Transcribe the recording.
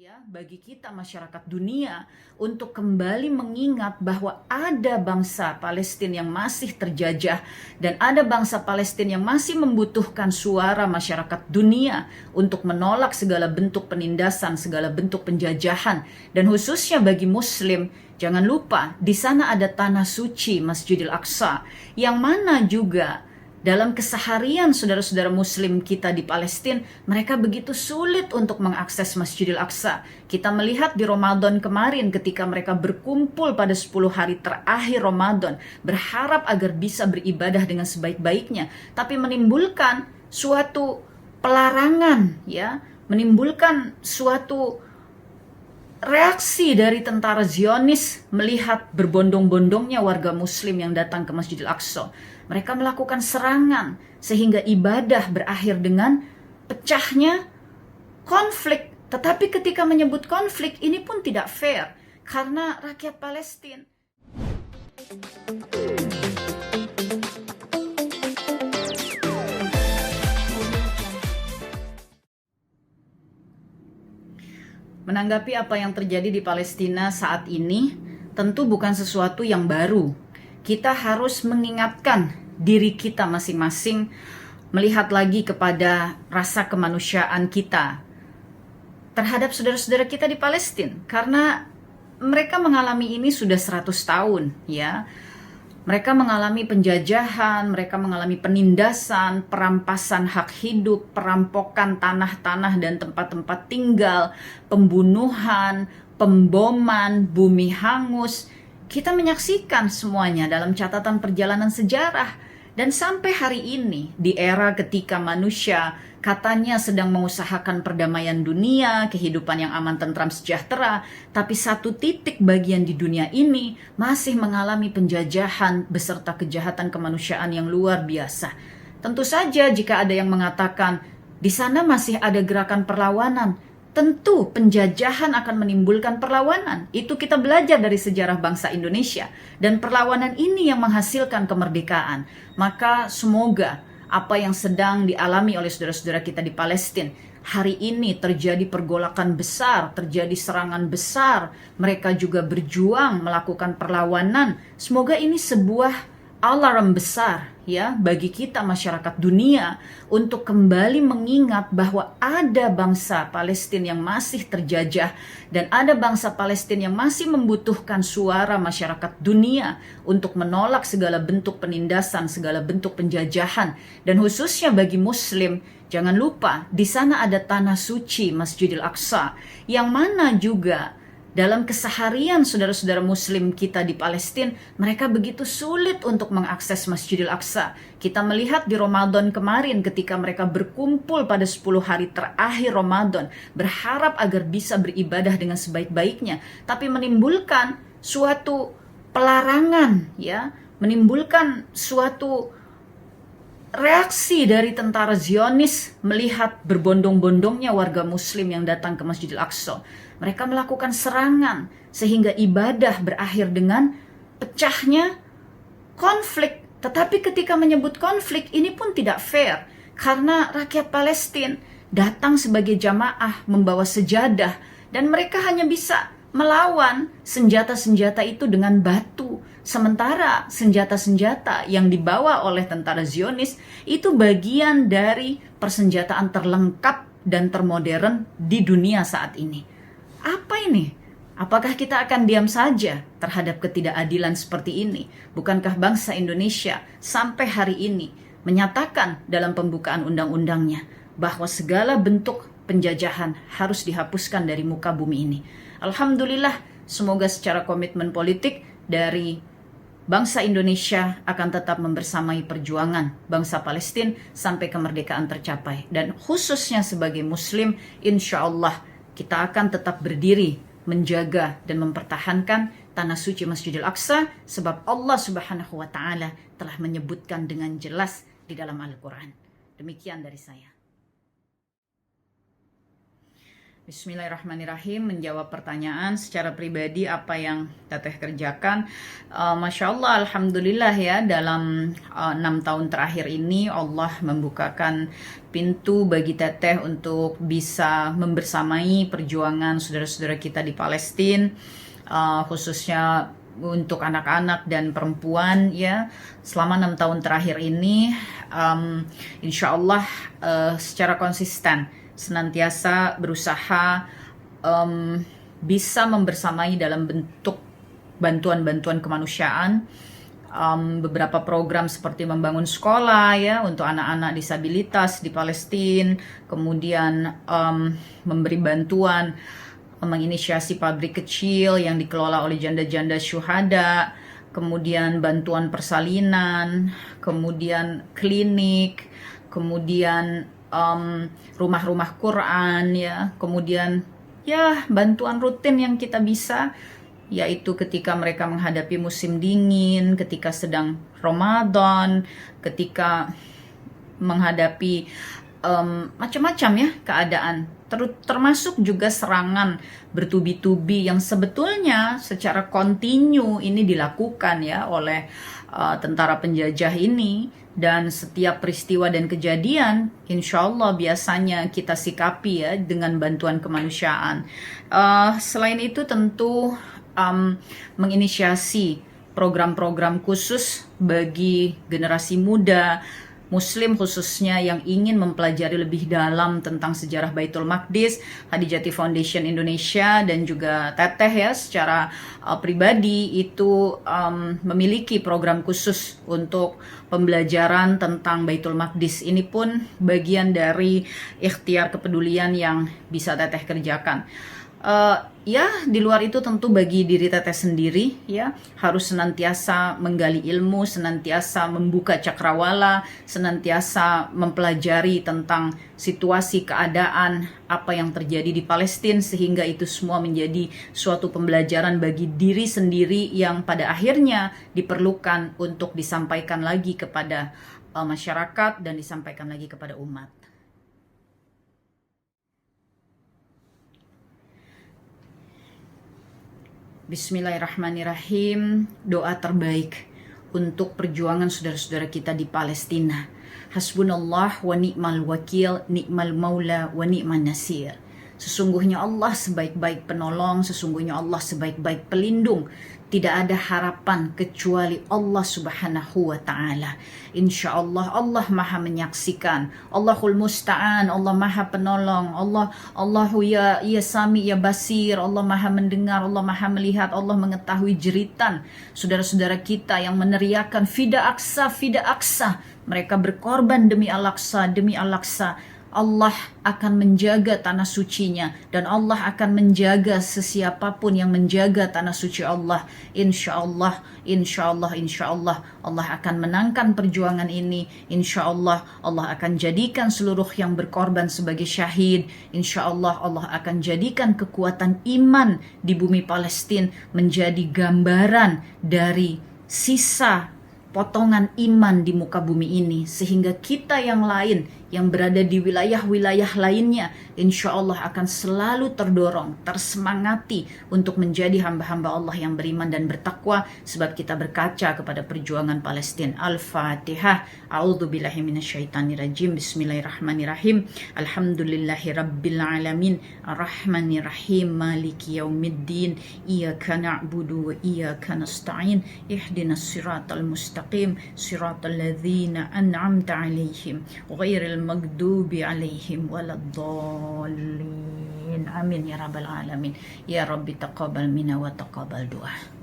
ya bagi kita masyarakat dunia untuk kembali mengingat bahwa ada bangsa Palestina yang masih terjajah dan ada bangsa Palestina yang masih membutuhkan suara masyarakat dunia untuk menolak segala bentuk penindasan, segala bentuk penjajahan, dan khususnya bagi muslim. Jangan lupa di sana ada tanah suci Masjidil Aqsa, yang mana juga dalam keseharian saudara-saudara muslim kita di Palestina, mereka begitu sulit untuk mengakses Masjidil Aqsa. Kita melihat di Ramadan kemarin ketika mereka berkumpul pada 10 hari terakhir Ramadan, berharap agar bisa beribadah dengan sebaik-baiknya, tapi menimbulkan suatu pelarangan, ya, menimbulkan suatu reaksi dari tentara Zionis melihat berbondong-bondongnya warga muslim yang datang ke Masjidil Aqsa. Mereka melakukan serangan sehingga ibadah berakhir dengan pecahnya konflik. Tetapi ketika menyebut konflik, ini pun tidak fair karena rakyat Palestina menanggapi apa yang terjadi di Palestina saat ini, tentu bukan sesuatu yang baru. Kita harus mengingatkan diri kita masing-masing, melihat lagi kepada rasa kemanusiaan kita terhadap saudara-saudara kita di Palestina, karena mereka mengalami ini sudah 100 tahun, ya. Mereka mengalami penjajahan, mereka mengalami penindasan, perampasan hak hidup, perampokan tanah-tanah dan tempat-tempat tinggal, pembunuhan, pemboman, bumi hangus. Kita menyaksikan semuanya dalam catatan perjalanan sejarah. Dan sampai hari ini, di era ketika manusia katanya sedang mengusahakan perdamaian dunia, kehidupan yang aman, tentram, sejahtera, tapi satu titik bagian di dunia ini masih mengalami penjajahan beserta kejahatan kemanusiaan yang luar biasa. Tentu saja jika ada yang mengatakan di sana masih ada gerakan perlawanan, tentu penjajahan akan menimbulkan perlawanan. Itu kita belajar dari sejarah bangsa Indonesia. Dan perlawanan ini yang menghasilkan kemerdekaan. Maka semoga apa yang sedang dialami oleh saudara-saudara kita di Palestina, hari ini terjadi pergolakan besar, terjadi serangan besar. Mereka juga berjuang melakukan perlawanan. Semoga ini sebuah alarm besar, ya, bagi kita masyarakat dunia untuk kembali mengingat bahwa ada bangsa Palestina yang masih terjajah dan ada bangsa Palestina yang masih membutuhkan suara masyarakat dunia untuk menolak segala bentuk penindasan, segala bentuk penjajahan, dan khususnya bagi muslim. Jangan lupa di sana ada tanah suci Masjidil Aqsa, yang mana juga dalam keseharian saudara-saudara muslim kita di Palestina, mereka begitu sulit untuk mengakses Masjidil Aqsa. Kita melihat di Ramadan kemarin ketika mereka berkumpul pada 10 hari terakhir Ramadan, berharap agar bisa beribadah dengan sebaik-baiknya, tapi menimbulkan suatu pelarangan, ya, menimbulkan suatu reaksi dari tentara Zionis melihat berbondong-bondongnya warga muslim yang datang ke Masjidil Aqsa. Mereka melakukan serangan sehingga ibadah berakhir dengan pecahnya konflik. Tetapi ketika menyebut konflik, ini pun tidak fair karena rakyat Palestina datang sebagai jamaah membawa sejadah dan mereka hanya bisa melawan senjata-senjata itu dengan batu. Sementara senjata-senjata yang dibawa oleh tentara Zionis itu bagian dari persenjataan terlengkap dan termodern di dunia saat ini. Apa ini? Apakah kita akan diam saja terhadap ketidakadilan seperti ini? Bukankah bangsa Indonesia sampai hari ini menyatakan dalam pembukaan undang-undangnya bahwa segala bentuk penjajahan harus dihapuskan dari muka bumi ini? Alhamdulillah, semoga secara komitmen politik dari bangsa Indonesia akan tetap membersamai perjuangan bangsa Palestina sampai kemerdekaan tercapai. Dan khususnya sebagai muslim, insya Allah kita akan tetap berdiri menjaga dan mempertahankan tanah suci Masjidil Aqsa, sebab Allah Subhanahu wa taala telah menyebutkan dengan jelas di dalam Al-Qur'an. Demikian dari saya. Bismillahirrahmanirrahim. Menjawab pertanyaan secara pribadi apa yang Teteh kerjakan, Masya Allah, Alhamdulillah ya, dalam 6 tahun terakhir ini Allah membukakan pintu bagi Teteh untuk bisa membersamai perjuangan saudara-saudara kita di Palestina, khususnya untuk anak-anak dan perempuan ya. Selama 6 tahun terakhir ini, insya Allah secara konsisten senantiasa berusaha bisa membersamai dalam bentuk bantuan-bantuan kemanusiaan, beberapa program seperti membangun sekolah ya untuk anak-anak disabilitas di Palestina, kemudian memberi bantuan, menginisiasi pabrik kecil yang dikelola oleh janda-janda syuhada, kemudian bantuan persalinan, kemudian klinik, kemudian rumah-rumah Quran ya, kemudian ya bantuan rutin yang kita bisa, yaitu ketika mereka menghadapi musim dingin, ketika sedang Ramadan, ketika menghadapi macam-macam ya keadaan, termasuk juga serangan bertubi-tubi yang sebetulnya secara kontinu ini dilakukan ya oleh tentara penjajah ini. Dan setiap peristiwa dan kejadian, insya Allah biasanya kita sikapi ya dengan bantuan kemanusiaan. Selain itu tentu menginisiasi program-program khusus bagi generasi muda Muslim khususnya yang ingin mempelajari lebih dalam tentang sejarah Baitul Maqdis. Hadijati Foundation Indonesia dan juga Teteh ya secara pribadi itu memiliki program khusus untuk pembelajaran tentang Baitul Maqdis. Ini pun bagian dari ikhtiar kepedulian yang bisa Teteh kerjakan. Ya di luar itu tentu bagi diri Teteh sendiri ya harus senantiasa menggali ilmu, senantiasa membuka cakrawala, senantiasa mempelajari tentang situasi keadaan apa yang terjadi di Palestina, sehingga itu semua menjadi suatu pembelajaran bagi diri sendiri yang pada akhirnya diperlukan untuk disampaikan lagi kepada masyarakat dan disampaikan lagi kepada umat. Bismillahirrahmanirrahim. Doa terbaik untuk perjuangan saudara-saudara kita di Palestina. Hasbunallah wa ni'mal wakil, ni'mal maula wa ni'man nasir. Sesungguhnya Allah sebaik-baik penolong, sesungguhnya Allah sebaik-baik pelindung. Tidak ada harapan kecuali Allah Subhanahu wa ta'ala. Insya Allah, Allah maha menyaksikan. Allahul musta'an, Allah maha penolong. Allahu ya sami ya basir. Allah maha mendengar, Allah maha melihat, Allah mengetahui jeritan saudara-saudara kita yang meneriakan Fida Aqsa, Fida Aqsa. Mereka berkorban demi Al-Aqsa, demi Al-Aqsa. Allah akan menjaga tanah sucinya dan Allah akan menjaga sesiapapun yang menjaga tanah suci Allah. Insya Allah, insya Allah, insya Allah, Allah akan menangkan perjuangan ini. Insya Allah, Allah akan jadikan seluruh yang berkorban sebagai syahid. Insya Allah, Allah akan jadikan kekuatan iman di bumi Palestina menjadi gambaran dari sisa potongan iman di muka bumi ini, sehingga kita yang lain yang berada di wilayah-wilayah lainnya insya Allah akan selalu terdorong, tersemangati untuk menjadi hamba-hamba Allah yang beriman dan bertakwa, sebab kita berkaca kepada perjuangan Palestina. Al-Fatihah. A'udzubillahi minasyaitonirrajim. Bismillahirrahmanirrahim. Alhamdulillahi rabbil alamin. Arrahmanirrahim. Maliki yaumiddin. Iyyaka na'budu wa iyyaka nasta'in. Ihdinas siratal mustaqim. Siratal ladzina an'amta 'alaihim ghairil maghdubi 'alaihim waladdallin. Amin ya rabbal alamin. Ya Rabbi taqabbal minna wa taqabbal doa.